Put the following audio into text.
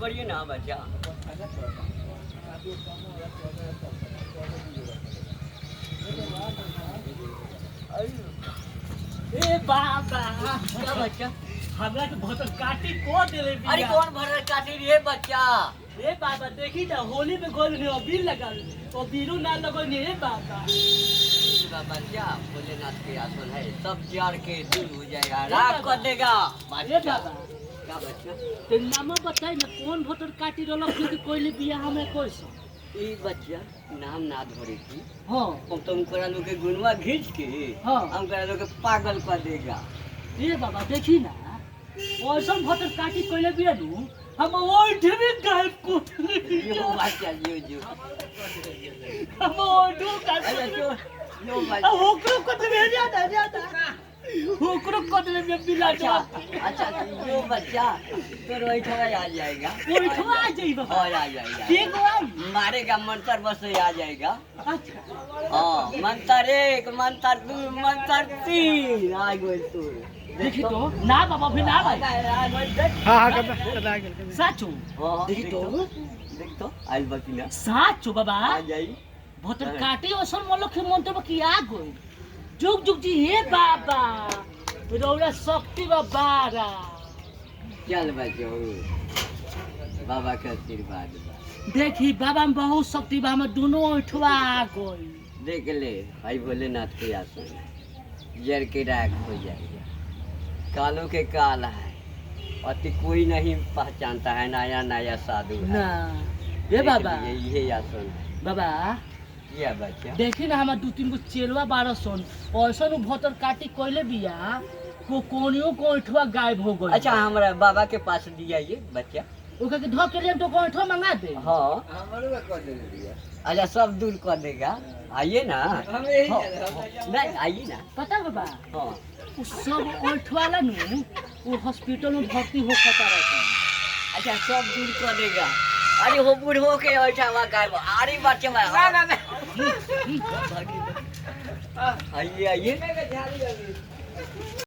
करिए ना बच्चा। ए बाबा क्या बच्चा? हमरा के भोटर काटी को देले बिया। अरे कौन भर काटी रे बच्चा? ए बाबा देखी ना होली में गोल में अबीर लगल तो बीरू ना लगो ने रे बाबा। बच्चा भोलेनाथ के आसन है, सब जड़ के दूर हो जाएगा, राख कर देगा। ए बाबा क्या बच्चा? ते नाम बताई ना कौन भोटर काटी रहल कि कोइले बिया हमें कोइसो। ई बच्चा नाम ना धरे की। हां हम तुम करा लोग के गुनवा घींच के हाँ। हम करा लोग के पागल कर देगा। ए बाबा देखी ना ओइसन भोटर काटी कोइले बिया नु हम ओइ ढेबे गायब को यो बच्चा जो हम ओइ ढो अरे गायब जो यो बच्चा। होकरो को दे जाता होकरो को दे में बिला अच्छा अच्छा यो बच्चा तो रोहित आ जाएगा। कोई ठो आ जाई बाबा। और आ जाएगा, ठीक आई मारेगा मंत्र बस से आ जाएगा। अच्छा हाँ मंत्र एक, मंत्र दो, मंत्र तीन आ गई तू। देखी तो ना बाबा भी ना भाई हाँ कर साचो हाँ देखी तो देख तो आइल बकिना साचो बाबा आ जाई। भोतर काटी ओसन मोलो के मन तो की आ गई जुग जुग जी हे बाबा रौरा शक्ति बाबारा चल बच्चो बाबा का आशीर्वाद बा। देखी बाबा में बहुत शक्ति बा हम दोनों उठवा गई देख ले भाई भोलेनाथ के आसन जर के राख हो जाएगा। कालों के काला है, अति कोई नहीं पहचानता है, नया नया साधु है। ना ये बाबा ये आसन है। बाबा ये बच्चा देखी ना हमार दू तीन गो चेलवा 1200 ऐसा भोतर काटी कोइले बिया को कोनियो को उठवा गायब हो गई। अच्छा हमारा बाबा के पास दिया ये बच्चा। ओके के धो के लिए तो को उठवा मंगा दे। हाँ अच्छा सब दूर कर देगा। आइए ना हाँ, नहीं आइए ना। पता बाबा हाँ उ सब उठवाला नु वो हॉस्पिटल में भर्ती हो खता रहता। अच्छा सब दूर कर देगा। अरे हो बूढ़ो के ऐसा हुआ गायब। अरे बच्चे आइए आइए।